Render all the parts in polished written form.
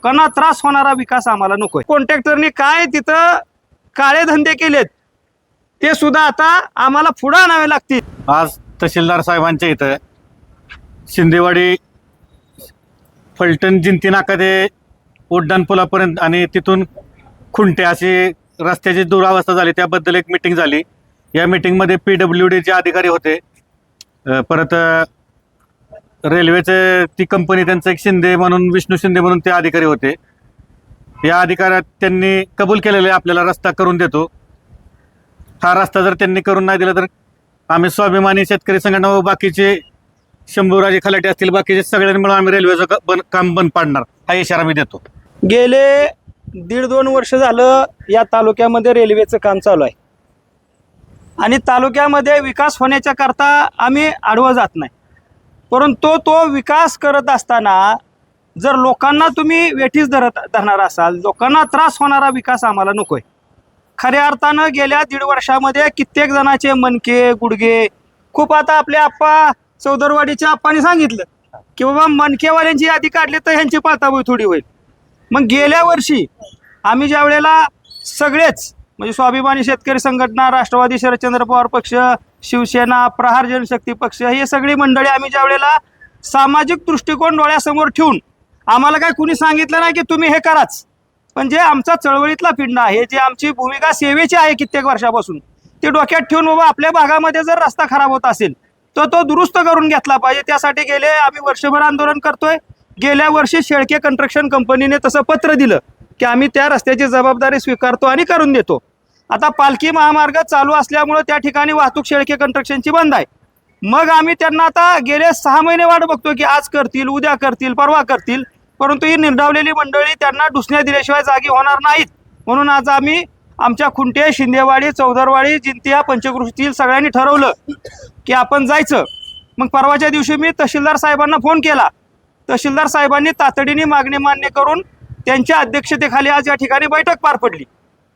लोकांना त्रास होणारा विकास आम्हाला नकोय। कॉन्ट्रॅक्टरनी काय तिथं काळे धंदे केलेत ते सुद्धा आता आम्हाला पुढे आणावे लागतील। आज तहसीलदार साहेबांच्या इथं शिंदेवाडी फलटण जिंती नाका ते उड्डाण पुलापर्यंत आणि तिथून खुंटे अशी रस्त्याची दुरावस्था झाली, त्याबद्दल एक मीटिंग झाली। या मीटिंगमध्ये PWDचे अधिकारी होते, परत रेल्वेचे ती कंपनी त्यांचं एक शिंदे म्हणून विष्णू शिंदे म्हणून ते अधिकारी होते। या अधिकाऱ्यात त्यांनी कबूल केलेले आपल्याला रस्ता करून देतो। हा रस्ता जर त्यांनी करून नाही दिला तर आम्ही स्वाभिमानी शेतकरी संघटना व बाकीचे शंभूराजे खलाटे असतील बाकीचे सगळ्यांनी मिळून आम्ही रेल्वेचं काम बंद पाडणार हा इशारा मी देतो। गेले 1.5-2 वर्ष झालं या तालुक्यामध्ये रेल्वेचं काम चालू आहे आणि तालुक्यामध्ये विकास होण्याच्या करता आम्ही आडवं जात नाही, परंतु तो विकास करत असताना जर लोकांना तुम्ही वेठीस धरणार असाल, लोकांना त्रास होणारा विकास आम्हाला नकोय। खऱ्या अर्थानं गेल्या 1.5 वर्षामध्ये कित्येक जणांचे मनके गुडघे खूप, आता आपल्या आप्पा चौदरवाडीच्या आप्पांनी सांगितलं की बाबा मनकेवाल्यांची यादी काढली तर ह्यांची पाळताबोळ थोडी होईल। मग गेल्या वर्षी आम्ही ज्या वेळेला सगळेच म्हणजे स्वाभिमानी शेतकरी संघटना, राष्ट्रवादी शरदचंद्र पवार पक्ष, शिवसेना, प्रहार जनशक्ती पक्ष ही सगळी मंडळी आम्ही ज्या वेळेला सामाजिक दृष्टिकोन डोळ्यासमोर ठेवून आम्हाला काय कुणी सांगितलं नाही की तुम्ही हे कराच, पण जे आमचा चळवळीतला पिंड आहे, जे आमची भूमिका सेवेची आहे कित्येक वर्षापासून, ते डोक्यात ठेवून बाबा आपल्या भागामध्ये जर रस्ता खराब होत असेल तर तो दुरुस्त करून घेतला पाहिजे। त्यासाठी गेले आम्ही वर्षभर आंदोलन करतोय। गेल्या वर्षी शेळके कंस्ट्रक्शन कंपनीने तसं पत्र दिलं की आम्ही त्या रस्त्याची जबाबदारी स्वीकारतो आणि करून देतो। आता पालखी महामार्ग चालू असल्यामुळे त्या ठिकाणी वाहतूक शेळके कंस्ट्रक्शनची बंद आहे। मग आम्ही त्यांना आता गेले 6 महिने वाट बघतो की आज करतील, उद्या करतील, परवा करतील, परंतु ही निर्डावलेली मंडळी त्यांना डुसण्या दिल्याशिवाय जागी होणार नाहीत। म्हणून आज आम्ही आमच्या खुंटे, शिंदेवाडी, चौदरवाडी, जिंतिया, पंचक्रोशीतील सगळ्यांनी ठरवलं की आपण जायचं। मग परवाच्या दिवशी मी तहसीलदार साहेबांना फोन केला। तहसीलदार साहेबांनी तातडीने मागणी मान्य करून त्यांच्या अध्यक्षतेखाली आज या ठिकाणी बैठक पार पडली।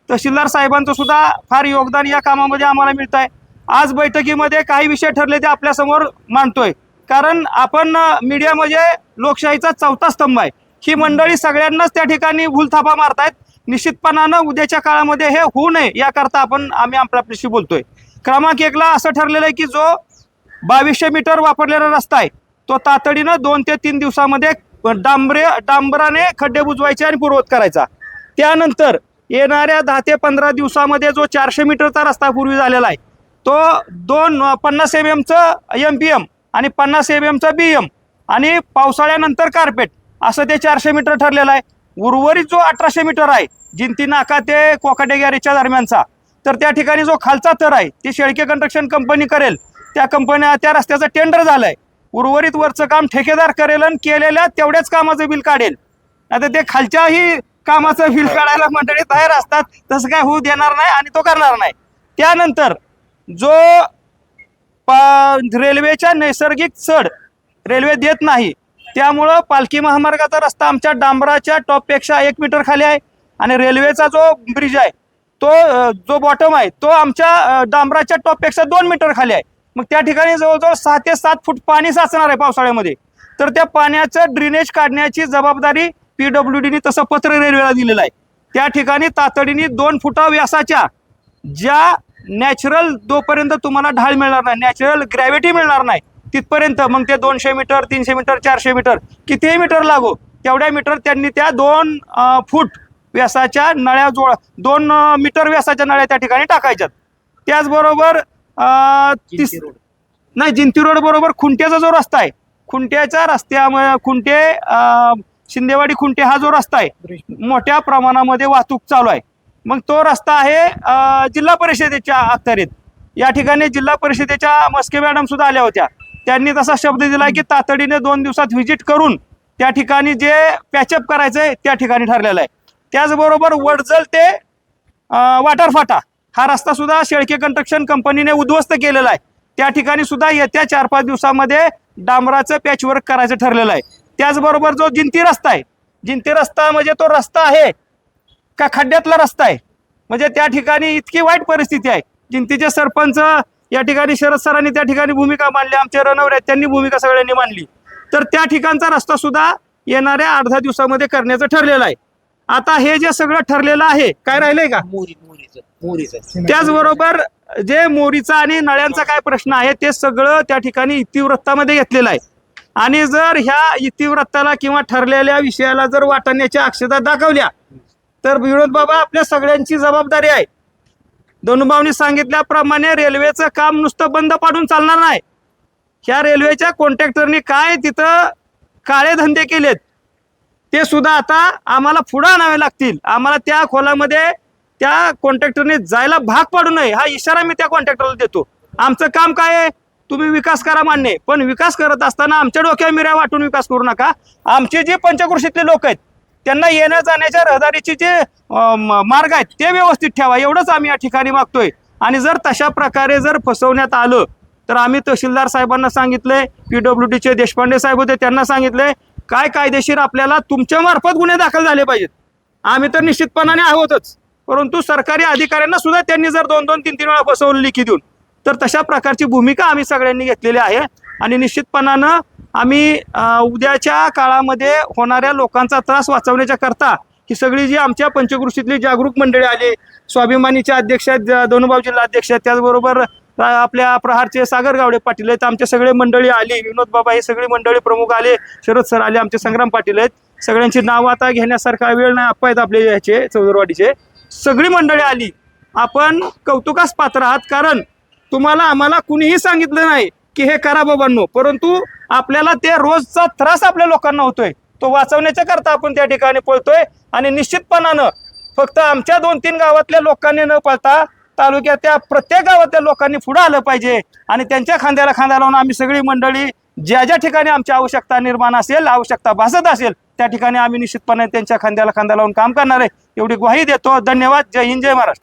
तहसीलदार साहेबांचं सुद्धा फार योगदान या कामामध्ये आम्हाला मिळत आहे। आज बैठकीमध्ये काही विषय ठरले ते आपल्यासमोर मांडतोय, कारण आपण मीडिया म्हणजे लोकशाहीचा 4था स्तंभ आहे। ही मंडळी सगळ्यांनाच त्या ठिकाणी भूलथापा मारतायत। निश्चितपणानं उद्याच्या काळामध्ये हे होऊ नये याकरता आम्ही आपल्याशी बोलतोय। क्रमांक 1ला असं ठरलेलं आहे की जो 2200 मीटर वापरलेला रस्ता आहे तो तातडीनं 2 ते 3 दिवसामध्ये डांबराने खड्डे बुजवायचे आणि पूर्ववत करायचा। त्यानंतर येणाऱ्या 10 ते 15 दिवसामध्ये जो 400 मीटरचा रस्ता पूर्वी झालेला आहे तो 50 mm MPM आणि 50 mm BM आणि पावसाळ्यानंतर कार्पेट असं ते 400 मीटर ठरलेलं आहे। उर्वरित जो 1800 मीटर आहे जिंती नाका ते कोकाटे गॅरेजच्या दरम्यानचा, तर त्या ठिकाणी जो खालचा तर आहे ते शेळके कंस्ट्रक्शन कंपनी करेल। त्या रस्त्याचं टेंडर झालंय। उर्वरित वरचं काम ठेकेदार करेल आणि केलेल्या तेवढ्याच कामाचं बिल काढेल। आता ते खालच्याही कामाचं बिल काढायला मंडळी तयार असतात, तसं काय होऊ देणार नाही आणि तो करणार नाही। त्यानंतर जो रेल्वेच्या नैसर्गिक चढ रेल्वे देत नाही, त्यामुळं पालखी महामार्गाचा रस्ता आमच्या डांबराच्या टॉपपेक्षा 1 मीटर खाली आहे आणि रेल्वेचा जो ब्रिज आहे तो जो बॉटम आहे तो आमच्या डांबराच्या टॉपपेक्षा 2 मीटर खाली आहे। मग त्या ठिकाणी जवळजवळ 6 ते 7 फूट पाणी साचणार आहे पावसाळ्यामध्ये, तर त्या पाण्याचं ड्रेनेज काढण्याची जबाबदारी PWDने तसं पत्र रेल्वेला दिलेलं आहे। त्या ठिकाणी तातडीने 2 फुटा व्यासाच्या ज्या नॅचरल जोपर्यंत तुम्हाला ढाळ मिळणार नाही, नॅचरल ग्रॅव्हिटी मिळणार नाही तिथपर्यंत, मग ते 200 मीटर 300 मीटर 400 मीटर कितीही मीटर लागो तेवढ्या मीटर त्यांनी त्या 2 फूट व्यासाच्या नळ्या 2 मीटर व्यासाच्या नळ्या त्या ठिकाणी टाकायच्यात। त्याचबरोबर जिंती रोड बरोबर खुंट्याचा जो रस्ता आहे, खुंट्याच्या रस्त्यामुळे खुंटे शिंदेवाडी खुंटे हा जो रस्ता आहे मोठ्या प्रमाणामध्ये वाहतूक चालू आहे। मग तो रस्ता आहे जिल्हा परिषदेच्या अखत्यारीत। या ठिकाणी जिल्हा परिषदेच्या मस्के मॅडम सुद्धा आल्या होत्या। त्यांनी तसा शब्द दिला की तातडीने 2 दिवसात व्हिजिट करून त्या ठिकाणी जे पॅचअप करायचंय त्या ठिकाणी ठरलेलं आहे। त्याचबरोबर वडजल ते वाटारफाटा हा रस्ता सुद्धा शेळके कंस्ट्रक्शन कंपनीने उद्ध्वस्त केलेला आहे। त्या ठिकाणी सुद्धा येत्या 4-5 दिवसामध्ये डांबराचं पॅचवर्क करायचं ठरलेलं आहे। त्याचबरोबर जो जिंती रस्ता आहे, जिंती रस्ता म्हणजे तो रस्ता आहे का खड्ड्यातला रस्ता आहे, म्हणजे त्या ठिकाणी इतकी वाईट परिस्थिती आहे। जिंतीचे सरपंच या ठिकाणी शरद सरांनी त्या ठिकाणी भूमिका मांडली, आमचे रणवरे त्यांनी भूमिका सगळ्यांनी मांडली, तर त्या ठिकाणचा रस्ता सुद्धा येणाऱ्या 8-10 दिवसामध्ये करण्याचं ठरलेलं आहे. आता हे जे सगळं ठरलेलं आहे, काय राहिलंय का? त्याचबरोबर जे मोरीचा आणि नळ्यांचा काय प्रश्न आहे ते सगळं त्या ठिकाणी इतिवृत्तामध्ये घेतलेलं आहे. आणि जर ह्या इतिवृत्ताला किंवा ठरलेल्या विषयाला जर वाटाण्याच्या अक्षता दाखवल्या तर विनोद बाबा आपल्या सगळ्यांची जबाबदारी आहे. धनुभाऊनी सांगितल्याप्रमाणे रेल्वेचं काम नुसतं बंद पाडून चालणार नाही. ह्या रेल्वेच्या कॉन्ट्रॅक्टरनी काय तिथं काळे धंदे केलेत ते सुद्धा आता आम्हाला पुढे आणावे लागतील. आम्हाला त्या खोलामध्ये त्या कॉन्ट्रॅक्टरने जायला भाग पाडू नये हा इशारा मी त्या कॉन्ट्रॅक्टरला देतो. आमचं काम काय आहे, तुम्ही विकास करा मान्य, पण विकास करत असताना आमच्या डोक्यावर मिऱ्या वाटून विकास करू नका. आमचे जे पंचक्रोशीतले लोक आहेत त्यांना येण्या जाण्याच्या रहदारीचे जे मार्ग आहेत ते व्यवस्थित ठेवा, एवढंच आम्ही या ठिकाणी मागतोय. आणि जर तशा प्रकारे जर फसवण्यात आलं तर आम्ही तहसीलदार साहेबांना सांगितलंय, PWDचे देशपांडे साहेब होते त्यांना सांगितलंय, काय कायदेशीर आपल्याला तुमच्या मार्फत गुन्हे दाखल झाले पाहिजेत. आम्ही तर निश्चितपणाने आहोतच, परंतु सरकारी अधिकाऱ्यांना सुद्धा त्यांनी जर 2-2, 3-3 वेळा फसवलं लिखी देऊन, तर तशा प्रकारची भूमिका आम्ही सगळ्यांनी घेतलेली आहे. आणि निश्चितपणानं आम्ही उद्याच्या काळामध्ये होणाऱ्या लोकांचा त्रास वाचवण्याच्या करता ही सगळी जी आमच्या पंचक्रोशीतली जागरूक मंडळी आली, स्वाभिमानीचे अध्यक्ष आहेत, धनुभाऊ जिल्हा अध्यक्ष आहेत, त्याचबरोबर आपल्या प्रहारचे सागर गावडे पाटील आहेत, आमचे सगळे मंडळी आली, विनोद बाबा ही सगळी मंडळी प्रमुख आले, शरद सर आले, आमचे संग्राम पाटील आहेत. सगळ्यांची नावं आता घेण्यासारखा वेळ नाही, आप्पा आहेत आपले ह्याचे चौदरवाडीचे, सगळी मंडळी आली. आपण कौतुकास पात्र आहात, कारण तुम्हाला आम्हाला कुणीही सांगितलं नाही की हे करा बाबांनो, परंतु आपल्याला ते रोजचा त्रास आपल्या लोकांना होतोय तो वाचवण्याच्या करता आपण त्या ठिकाणी पळतोय. आणि निश्चितपणानं फक्त आमच्या 2-3 गावातल्या लोकांनी न पळता तालुक्याच्या प्रत्येक गावातल्या लोकांनी पुढे आलं पाहिजे. आणि त्यांच्या खांद्याला खांदा लावून आम्ही सगळी मंडळी ज्या ज्या ठिकाणी आमची आवश्यकता निर्माण असेल, आवश्यकता भासत असेल त्या ठिकाणी आम्ही निश्चितपणे त्यांच्या खांद्याला खांदा लावून काम करणार आहे, एवढी ग्वाही देतो. धन्यवाद. जय हिंद, जय महाराष्ट्र.